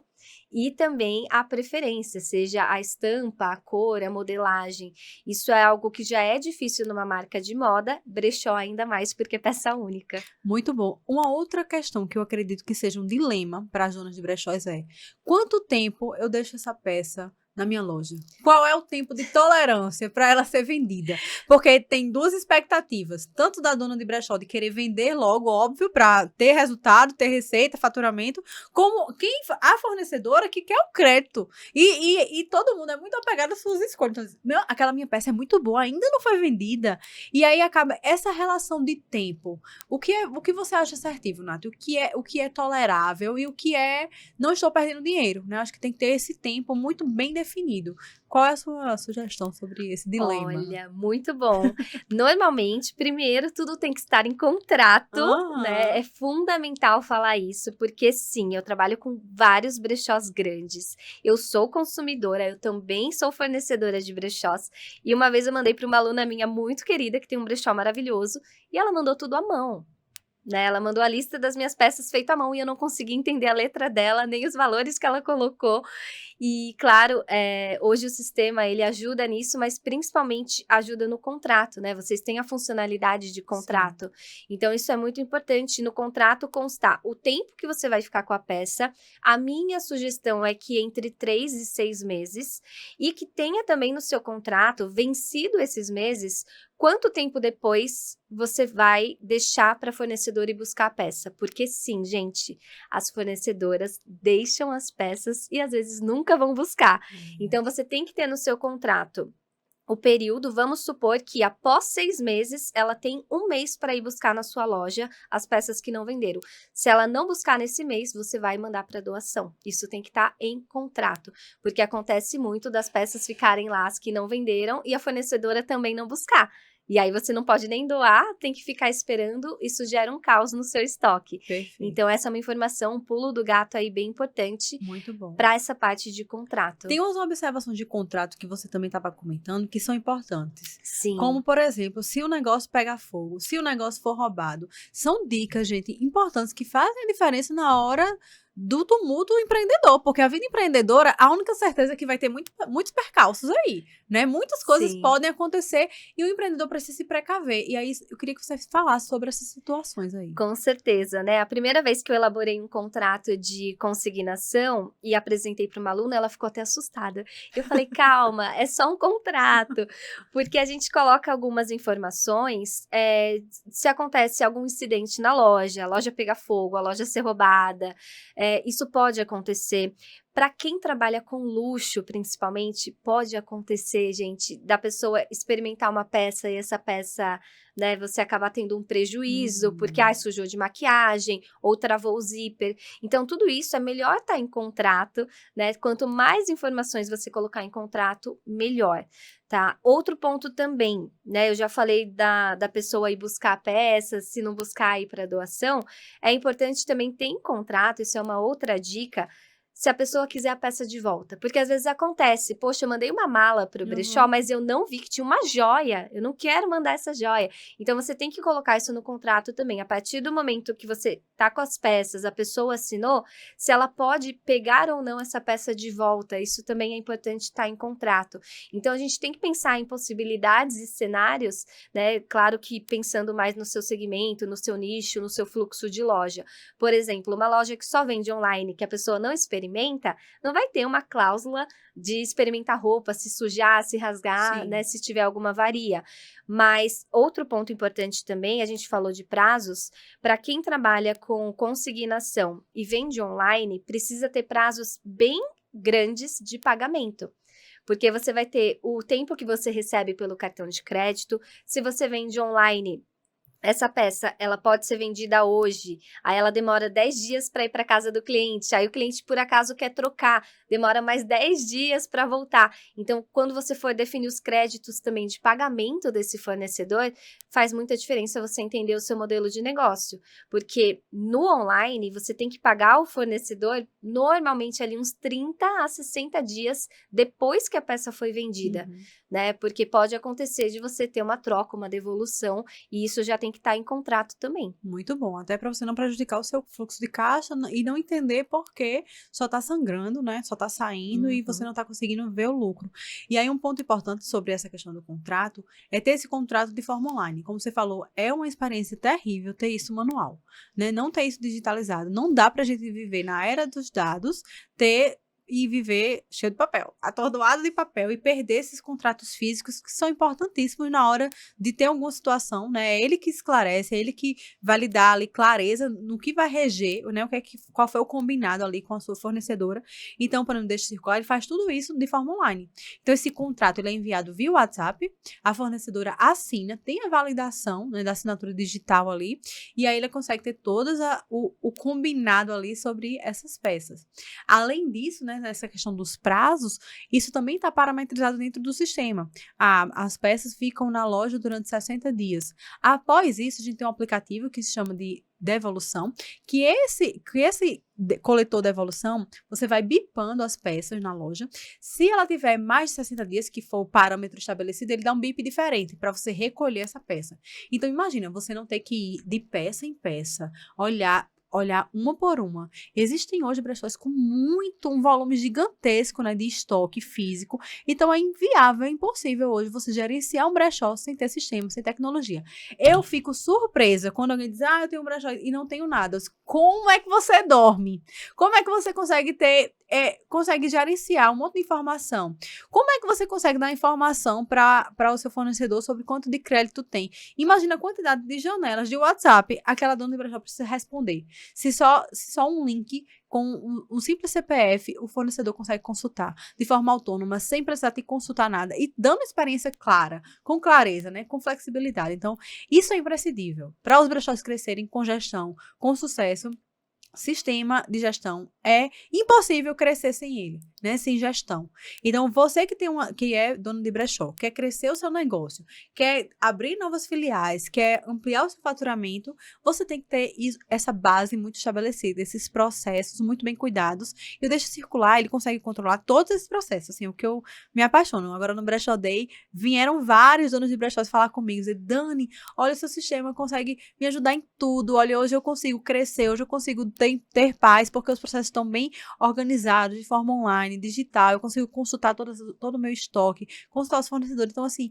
e também a preferência, seja a estampa, a cor, a modelagem. Isso é algo que já é difícil numa marca de moda, brechó ainda mais porque é peça única. Muito bom. Uma outra questão que eu acredito que seja um dilema para as donas de brechós é: quanto tempo eu deixo essa peça na minha loja? Qual é o tempo de tolerância para ela ser vendida? Porque tem duas expectativas, tanto da dona de brechó de querer vender logo, óbvio, para ter resultado, ter receita, faturamento, como a fornecedora que quer o crédito. E todo mundo é muito apegado às suas escolhas. Então, aquela minha peça é muito boa, ainda não foi vendida. E aí acaba essa relação de tempo. O que você acha assertivo, Nath? O que é tolerável e o que é não estou perdendo dinheiro, né? Acho que tem que ter esse tempo muito bem definido. Qual é a sua sugestão sobre esse dilema? Olha, muito bom. Normalmente, primeiro, tudo tem que estar em contrato, né? É fundamental falar isso, porque sim, eu trabalho com vários brechós grandes. Eu sou consumidora, eu também sou fornecedora de brechós. E uma vez eu mandei para uma aluna minha muito querida, que tem um brechó maravilhoso, e ela mandou tudo à mão. Né, ela mandou a lista das minhas peças feita à mão e eu não consegui entender a letra dela, nem os valores que ela colocou. E, claro, hoje o sistema, ele ajuda nisso, mas principalmente ajuda no contrato, né? Vocês têm a funcionalidade de contrato. Sim. Então, isso é muito importante. No contrato constar o tempo que você vai ficar com a peça. A minha sugestão é que entre 3 e 6 meses e que tenha também no seu contrato, vencido esses meses, quanto tempo depois você vai deixar para a fornecedora ir buscar a peça? Porque sim, gente, as fornecedoras deixam as peças e às vezes nunca vão buscar. Então, você tem que ter no seu contrato o período, vamos supor que após 6 meses, ela tem 1 mês para ir buscar na sua loja as peças que não venderam. Se ela não buscar nesse mês, você vai mandar para doação. Isso tem que estar em contrato, porque acontece muito das peças ficarem lá, as que não venderam, e a fornecedora também não buscar. E aí você não pode nem doar, tem que ficar esperando, isso gera um caos no seu estoque. Perfeito. Então essa é uma informação, um pulo do gato aí bem importante. Muito bom. Para essa parte de contrato. Tem umas observações de contrato que você também estava comentando que são importantes. Sim. Como, por exemplo, se o negócio pegar fogo, se o negócio for roubado. São dicas, gente, importantes que fazem a diferença na hora do tumulto empreendedor, porque a vida empreendedora, a única certeza é que vai ter muitos percalços aí, né? Muitas coisas Sim. podem acontecer e o empreendedor precisa se precaver. E aí, eu queria que você falasse sobre essas situações aí. Com certeza, né? A primeira vez que eu elaborei um contrato de consignação e apresentei para uma aluna, ela ficou até assustada. Eu falei, calma, é só um contrato, porque a gente coloca algumas informações, se acontece algum incidente na loja, a loja pegar fogo, a loja ser roubada, isso pode acontecer. Para quem trabalha com luxo, principalmente, pode acontecer, gente, da pessoa experimentar uma peça e essa peça, né, você acabar tendo um prejuízo, porque sujou de maquiagem, ou travou o zíper. Então, tudo isso é melhor estar em contrato, né? Quanto mais informações você colocar em contrato, melhor, tá? Outro ponto também, né? Eu já falei da pessoa ir buscar peças, se não buscar ir para doação, é importante também ter em contrato, isso é uma outra dica, se a pessoa quiser a peça de volta. Porque às vezes acontece, poxa, eu mandei uma mala pro brechó, mas eu não vi que tinha uma joia. Eu não quero mandar essa joia. Então, você tem que colocar isso no contrato também. A partir do momento que você tá com as peças, a pessoa assinou, se ela pode pegar ou não essa peça de volta. Isso também é importante estar em contrato. Então, a gente tem que pensar em possibilidades e cenários, né? Claro que pensando mais no seu segmento, no seu nicho, no seu fluxo de loja. Por exemplo, uma loja que só vende online, que a pessoa não experimenta, não vai ter uma cláusula de experimentar roupa, se sujar, se rasgar, né, se tiver alguma avaria. Mas outro ponto importante também, a gente falou de prazos, para quem trabalha com consignação e vende online, precisa ter prazos bem grandes de pagamento. Porque você vai ter o tempo que você recebe pelo cartão de crédito, se você vende online, essa peça, ela pode ser vendida hoje, aí ela demora 10 dias para ir para casa do cliente, aí o cliente por acaso quer trocar, demora mais 10 dias para voltar. Então, quando você for definir os créditos também de pagamento desse fornecedor, faz muita diferença você entender o seu modelo de negócio, porque no online você tem que pagar o fornecedor normalmente ali uns 30 a 60 dias depois que a peça foi vendida, né? Porque pode acontecer de você ter uma troca, uma devolução, e isso já tem que estar em contrato também. Muito bom, até para você não prejudicar o seu fluxo de caixa e não entender por que só está sangrando, né? Só está saindo e você não está conseguindo ver o lucro. E aí um ponto importante sobre essa questão do contrato é ter esse contrato de forma online. Como você falou, é uma experiência terrível ter isso manual, né? Não ter isso digitalizado. Não dá pra gente viver na era dos dados, e viver cheio de papel, atordoado de papel e perder esses contratos físicos que são importantíssimos na hora de ter alguma situação, né? É ele que esclarece, é ele que vai lhe dar ali clareza no que vai reger, né? Qual foi o combinado ali com a sua fornecedora. Então, para não deixar circular, ele faz tudo isso de forma online. Então, esse contrato ele é enviado via WhatsApp, a fornecedora assina, tem a validação, né, da assinatura digital ali, e aí ele consegue ter todas o combinado ali sobre essas peças. Além disso, né, nessa questão dos prazos, isso também está parametrizado dentro do sistema. As peças ficam na loja durante 60 dias. Após isso, a gente tem um aplicativo que se chama de devolução, que esse coletor de devolução, você vai bipando as peças na loja. Se ela tiver mais de 60 dias, que for o parâmetro estabelecido, ele dá um bip diferente para você recolher essa peça. Então, imagina, você não ter que ir de peça em peça, olhar uma por uma. Existem hoje brechós com um volume gigantesco, né, de estoque físico, então é inviável, é impossível hoje você gerenciar um brechó sem ter sistema, sem tecnologia. Eu fico surpresa quando alguém diz, eu tenho um brechó e não tenho nada. Como é que você dorme? Como é que você consegue consegue gerenciar um monte de informação? Como é que você consegue dar informação para o seu fornecedor sobre quanto de crédito tem? Imagina a quantidade de janelas de WhatsApp aquela dona de brechó precisa responder. Se só um link com um simples CPF o fornecedor consegue consultar de forma autônoma, sem precisar te consultar nada e dando experiência clara, com clareza, né, com flexibilidade. Então, isso é imprescindível para os brechós crescerem com gestão, com sucesso. Sistema de gestão é impossível crescer sem ele, né? Sem gestão. Então, você que é dono de brechó, quer crescer o seu negócio, quer abrir novas filiais, quer ampliar o seu faturamento, você tem que ter essa base muito estabelecida, esses processos muito bem cuidados. E o Deixa Circular, ele consegue controlar todos esses processos, assim, o que eu me apaixono. Agora, no Brechó Day, vieram vários donos de brechós falar comigo, dizer, Dani, olha, o seu sistema consegue me ajudar em tudo, olha, hoje eu consigo crescer, hoje eu consigo ter paz, porque os processos estão bem organizados, de forma online, digital, eu consigo consultar todo o meu estoque, consultar os fornecedores. Então, assim,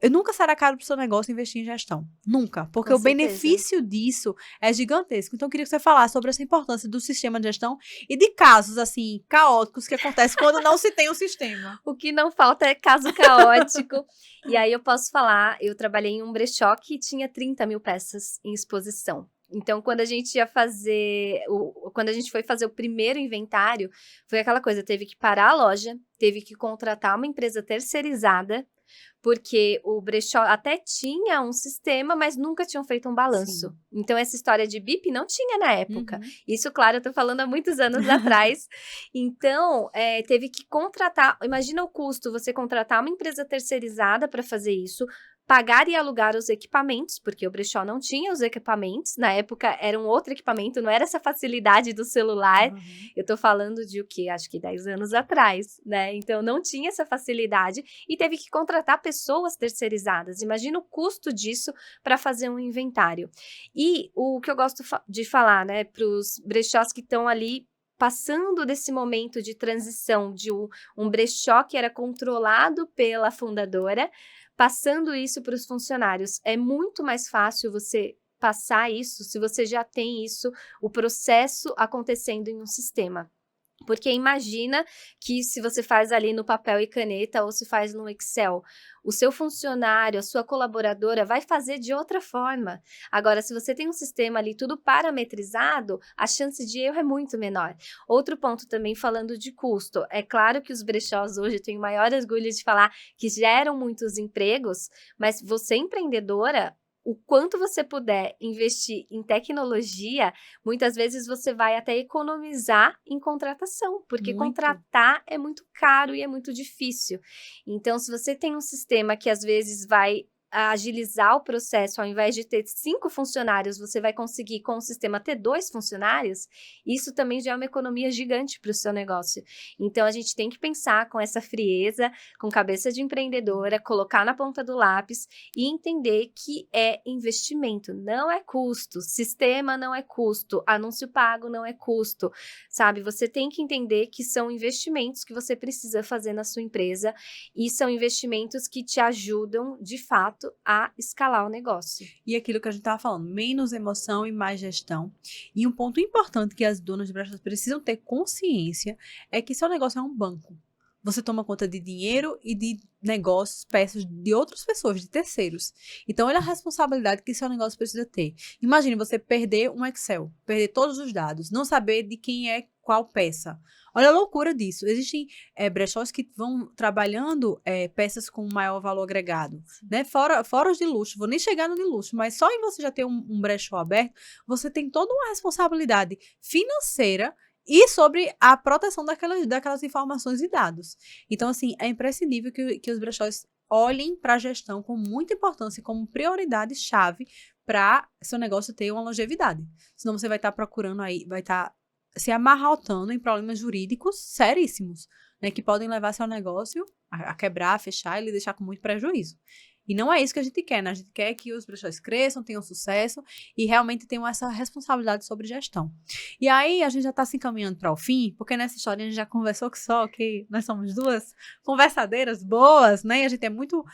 nunca será caro para o seu negócio investir em gestão. Nunca. Porque Com o certeza. benefício disso é gigantesco. Então, eu queria que você falasse sobre essa importância do sistema de gestão e de casos, assim, caóticos que acontecem quando não se tem um sistema. O que não falta é caso caótico. E aí eu posso falar, eu trabalhei em um brechó que tinha 30 mil peças em exposição. Então, quando a gente foi fazer o primeiro inventário, foi aquela coisa, teve que parar a loja, teve que contratar uma empresa terceirizada, porque o brechó até tinha um sistema, mas nunca tinham feito um balanço. Sim. Então, essa história de BIP não tinha na época. Isso, claro, eu tô falando há muitos anos atrás. Então, teve que contratar, imagina o custo, você contratar uma empresa terceirizada para fazer isso, pagar e alugar os equipamentos, porque o brechó não tinha os equipamentos, na época era um outro equipamento, não era essa facilidade do celular, eu tô falando de o quê? Acho que 10 anos atrás, né? Então não tinha essa facilidade e teve que contratar pessoas terceirizadas, imagina o custo disso para fazer um inventário. E o que eu gosto de falar, né, para os brechós que estão ali passando desse momento de transição de um brechó que era controlado pela fundadora, passando isso para os funcionários. É muito mais fácil você passar isso se você já tem isso, o processo acontecendo em um sistema. Porque imagina que se você faz ali no papel e caneta ou se faz no Excel, o seu funcionário, a sua colaboradora vai fazer de outra forma. Agora, se você tem um sistema ali tudo parametrizado, a chance de erro é muito menor. Outro ponto também falando de custo. É claro que os brechós hoje, eu tenho o maior orgulho de falar que geram muitos empregos, mas você empreendedora, o quanto você puder investir em tecnologia, muitas vezes você vai até economizar em contratação, porque contratar é muito caro e é muito difícil. Então, se você tem um sistema que às vezes vai agilizar o processo, ao invés de ter 5 funcionários, você vai conseguir com o sistema ter 2 funcionários, isso também já é uma economia gigante para o seu negócio. Então, a gente tem que pensar com essa frieza, com cabeça de empreendedora, colocar na ponta do lápis e entender que é investimento, não é custo. Sistema não é custo, anúncio pago não é custo, sabe? Você tem que entender que são investimentos que você precisa fazer na sua empresa e são investimentos que te ajudam, de fato, a escalar o negócio. E aquilo que a gente estava falando, menos emoção e mais gestão. E um ponto importante que as donas de brechós precisam ter consciência é que seu negócio é um banco. Você toma conta de dinheiro e de negócios, peças de outras pessoas, de terceiros. Então, olha a responsabilidade que seu negócio precisa ter. Imagine você perder um Excel, perder todos os dados, não saber de quem é qual peça. Olha a loucura disso. Existem brechós que vão trabalhando peças com maior valor agregado, né? Fora os de luxo. Vou nem chegar no de luxo, mas só em você já ter um brechó aberto, você tem toda uma responsabilidade financeira e sobre a proteção daquelas informações e dados. Então, assim, é imprescindível que os brechós olhem para a gestão com muita importância, como prioridade-chave para seu negócio ter uma longevidade. Senão você vai estar procurando aí, vai estar se amarrotando em problemas jurídicos seríssimos, né, que podem levar seu negócio a quebrar, a fechar e lhe deixar com muito prejuízo. E não é isso que a gente quer, né? A gente quer que os brechós cresçam, tenham sucesso e realmente tenham essa responsabilidade sobre gestão. E aí, a gente já está se encaminhando para o fim, porque nessa história a gente já conversou que nós somos duas conversadeiras boas, né? E a gente é muito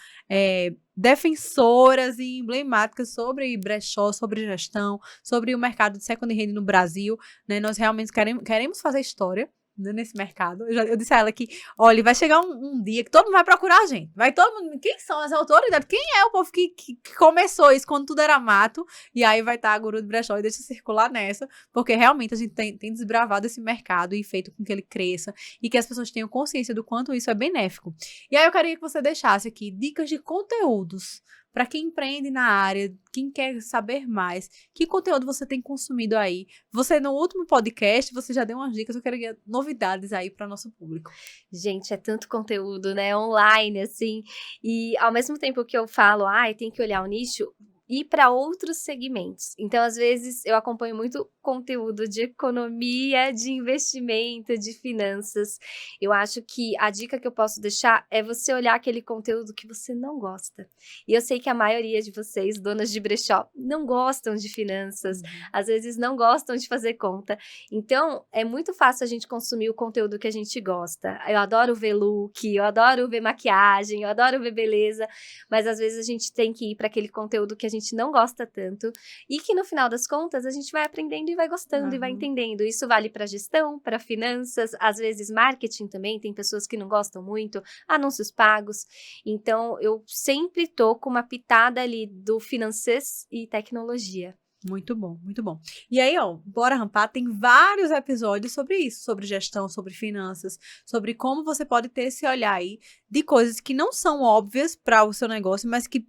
defensoras e emblemáticas sobre brechó, sobre gestão, sobre o mercado de second hand no Brasil, né? Nós realmente queremos fazer história nesse mercado. Eu disse a ela que, olha, vai chegar um dia que todo mundo vai procurar a gente. Vai todo mundo. Quem são as autoridades? Quem é o povo que começou isso quando tudo era mato? E aí vai estar a Guru de Brechó e deixa circular nessa, porque realmente a gente tem desbravado esse mercado e feito com que ele cresça e que as pessoas tenham consciência do quanto isso é benéfico. E aí eu queria que você deixasse aqui dicas de conteúdos para quem empreende na área, quem quer saber mais, que conteúdo você tem consumido aí. Você, no último podcast, você já deu umas dicas, eu queria novidades aí para nosso público. Gente, é tanto conteúdo, né, online, assim, e ao mesmo tempo que eu falo, tem que olhar o nicho, ir para outros segmentos. Então, às vezes, eu acompanho muito conteúdo de economia, de investimento, de finanças. Eu acho que a dica que eu posso deixar é você olhar aquele conteúdo que você não gosta. E eu sei que a maioria de vocês, donas de brechó, não gostam de finanças, às vezes não gostam de fazer conta. Então, é muito fácil a gente consumir o conteúdo que a gente gosta. Eu adoro ver look, eu adoro ver maquiagem, eu adoro ver beleza, mas às vezes a gente tem que ir para aquele conteúdo que a gente não gosta tanto e que no final das contas a gente vai aprendendo e vai gostando e vai entendendo. Isso vale para gestão, para finanças, às vezes marketing também, tem pessoas que não gostam muito, anúncios pagos. Então, eu sempre tô com uma pitada ali do financês e tecnologia. Muito bom, muito bom. E aí, Bora Rampar tem vários episódios sobre isso, sobre gestão, sobre finanças, sobre como você pode ter esse olhar aí de coisas que não são óbvias para o seu negócio, mas que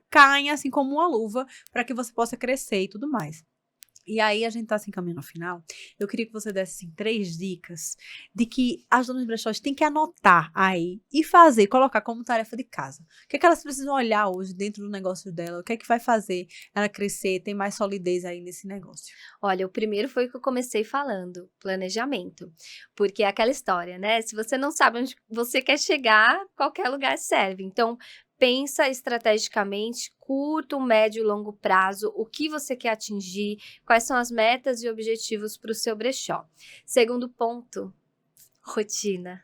caem assim como uma luva para que você possa crescer e tudo mais. E aí, a gente tá assim, caminhando ao final. Eu queria que você desse assim, 3 dicas de que as donas de brechós têm que anotar aí e fazer, colocar como tarefa de casa. O que é que elas precisam olhar hoje dentro do negócio dela? O que é que vai fazer ela crescer, ter mais solidez aí nesse negócio? Olha, o primeiro foi o que eu comecei falando, planejamento. Porque é aquela história, né? Se você não sabe onde você quer chegar, qualquer lugar serve. Então, pensa estrategicamente, curto, médio e longo prazo, o que você quer atingir, quais são as metas e objetivos para o seu brechó. Segundo ponto, rotina.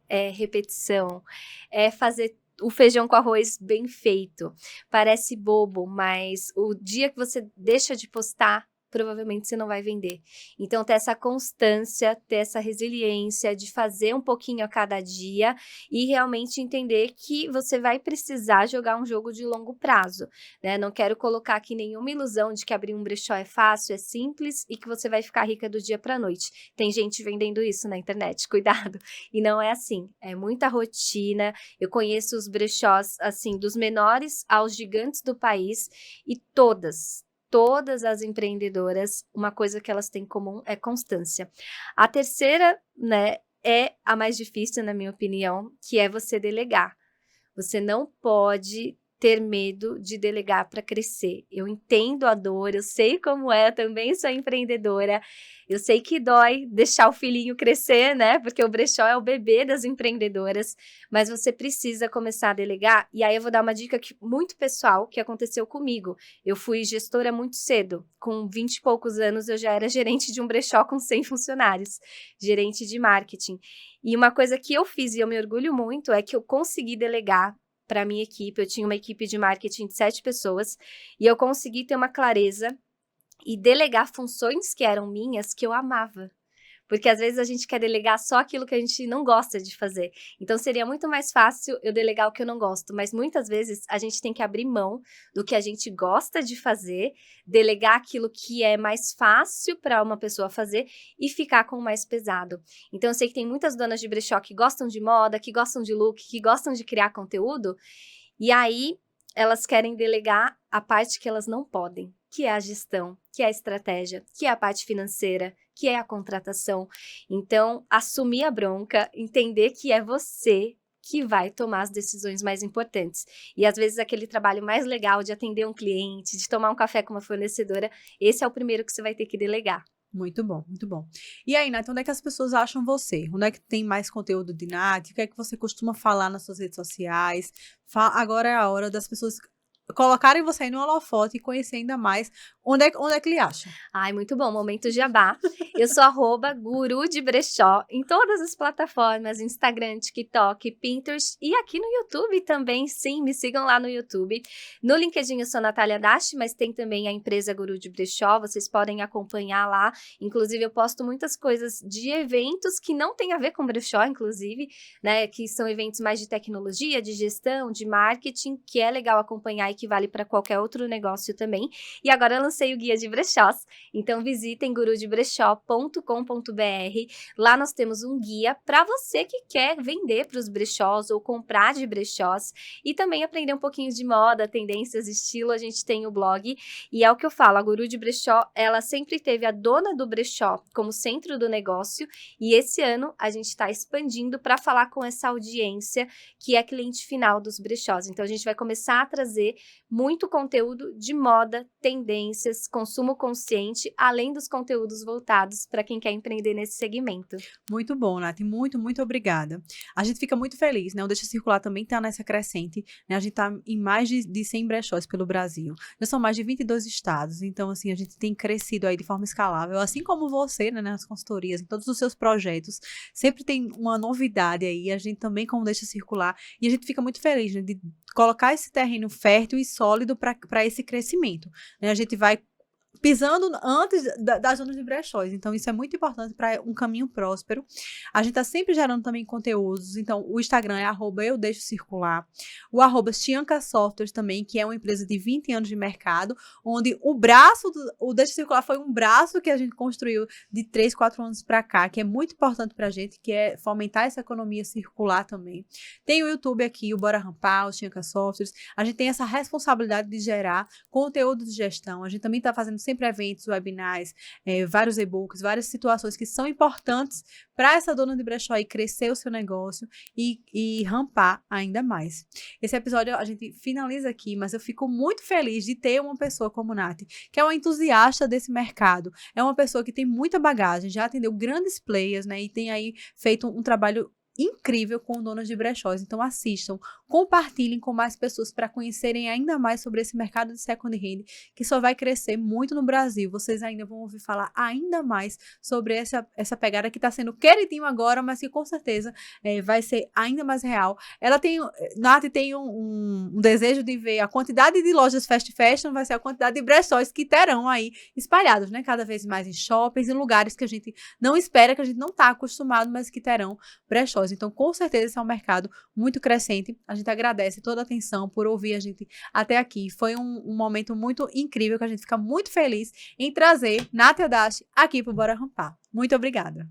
É repetição, é fazer o feijão com arroz bem feito. Parece bobo, mas o dia que você deixa de postar, provavelmente você não vai vender. Então, ter essa constância, ter essa resiliência de fazer um pouquinho a cada dia e realmente entender que você vai precisar jogar um jogo de longo prazo, né? Não quero colocar aqui nenhuma ilusão de que abrir um brechó é fácil, é simples e que você vai ficar rica do dia para a noite. Tem gente vendendo isso na internet, cuidado. E não é assim, é muita rotina. Eu conheço os brechós, assim, dos menores aos gigantes do país e todas as empreendedoras, uma coisa que elas têm em comum é constância. A terceira, né, é a mais difícil, na minha opinião, que é você delegar. Você não pode ter medo de delegar para crescer. Eu entendo a dor, eu sei como é, eu também sou empreendedora, eu sei que dói deixar o filhinho crescer, né? Porque o brechó é o bebê das empreendedoras, mas você precisa começar a delegar. E aí eu vou dar uma dica muito pessoal que aconteceu comigo. Eu fui gestora muito cedo, com 20 e poucos anos eu já era gerente de um brechó com 100 funcionários, gerente de marketing. E uma coisa que eu fiz e eu me orgulho muito é que eu consegui delegar para a minha equipe. Eu tinha uma equipe de marketing de 7 pessoas e eu consegui ter uma clareza e delegar funções que eram minhas que eu amava. Porque às vezes a gente quer delegar só aquilo que a gente não gosta de fazer. Então seria muito mais fácil eu delegar o que eu não gosto, mas muitas vezes a gente tem que abrir mão do que a gente gosta de fazer, delegar aquilo que é mais fácil para uma pessoa fazer e ficar com o mais pesado. Então eu sei que tem muitas donas de brechó que gostam de moda, que gostam de look, que gostam de criar conteúdo, e aí elas querem delegar a parte que elas não podem, que é a gestão, que é a estratégia, que é a parte financeira, que é a contratação. Então, assumir a bronca, entender que é você que vai tomar as decisões mais importantes. E às vezes aquele trabalho mais legal de atender um cliente, de tomar um café com uma fornecedora, esse é o primeiro que você vai ter que delegar. Muito bom, muito bom. E aí, Nath, onde é que as pessoas acham você? Onde é que tem mais conteúdo de Nath? O que é que você costuma falar nas suas redes sociais? Agora é a hora das pessoas colocarem você aí no holofote e conhecer ainda mais onde é que ele acha. Ai, muito bom, momento jabá. Eu sou @guru de brechó em todas as plataformas, Instagram, TikTok, Pinterest e aqui no YouTube também, sim, me sigam lá no YouTube. No LinkedIn eu sou Natália Dashi, mas tem também a empresa Guru de Brechó, vocês podem acompanhar lá. Inclusive eu posto muitas coisas de eventos que não tem a ver com brechó, inclusive, né, que são eventos mais de tecnologia, de gestão, de marketing, que é legal acompanhar e que vale para qualquer outro negócio também. E agora eu lancei o guia de brechós, então visitem gurudebrechó.com.br. Lá nós temos um guia para você que quer vender para os brechós ou comprar de brechós e também aprender um pouquinho de moda, tendências, estilo. A gente tem o blog e é o que eu falo, a Guru de Brechó, ela sempre teve a dona do brechó como centro do negócio e esse ano a gente está expandindo para falar com essa audiência que é cliente final dos brechós. Então a gente vai começar a trazer muito conteúdo de moda, tendências, consumo consciente, além dos conteúdos voltados para quem quer empreender nesse segmento. Muito bom, Nath. Muito, muito obrigada. A gente fica muito feliz, né? O Deixa Circular também está nessa crescente, né? A gente está em mais de 100 brechós pelo Brasil. Já são mais de 22 estados. Então, assim, a gente tem crescido aí de forma escalável. Assim como você, né? Nas consultorias, em todos os seus projetos. Sempre tem uma novidade aí. A gente também, como Deixa Circular. E a gente fica muito feliz, né? De colocar esse terreno fértil e sólido para esse crescimento, né? A gente vai pisando antes das zonas de brechós. Então, isso é muito importante para um caminho próspero. A gente está sempre gerando também conteúdos. Então, o Instagram é @eudeixocircular. O @Tianca Softwares também, que é uma empresa de 20 anos de mercado, onde o Deixa Circular foi um braço que a gente construiu de 3, 4 anos para cá, que é muito importante para a gente, que é fomentar essa economia circular também. Tem o YouTube aqui, o Bora Rampar, o Tianca Softwares. A gente tem essa responsabilidade de gerar conteúdo de gestão. A gente também está fazendo sempre eventos, webinars, vários e-books, várias situações que são importantes para essa dona de brechó aí crescer o seu negócio e rampar ainda mais. Esse episódio a gente finaliza aqui, mas eu fico muito feliz de ter uma pessoa como Nath, que é uma entusiasta desse mercado, é uma pessoa que tem muita bagagem, já atendeu grandes players, né, e tem aí feito um trabalho incrível com donas de brechós. Então assistam, compartilhem com mais pessoas para conhecerem ainda mais sobre esse mercado de second hand, que só vai crescer muito no Brasil. Vocês ainda vão ouvir falar ainda mais sobre essa pegada que está sendo queridinho agora, mas que com certeza vai ser ainda mais real. Nath tem um desejo de ver a quantidade de lojas fast fashion, vai ser a quantidade de brechós que terão aí espalhados, né? Cada vez mais em shoppings, em lugares que a gente não espera, que a gente não está acostumado, mas que terão brechós. Então, com certeza, esse é um mercado muito crescente. A gente agradece toda a atenção por ouvir a gente até aqui. Foi um momento muito incrível que a gente fica muito feliz em trazer Nath Dashi aqui para o Bora Rampar. Muito obrigada.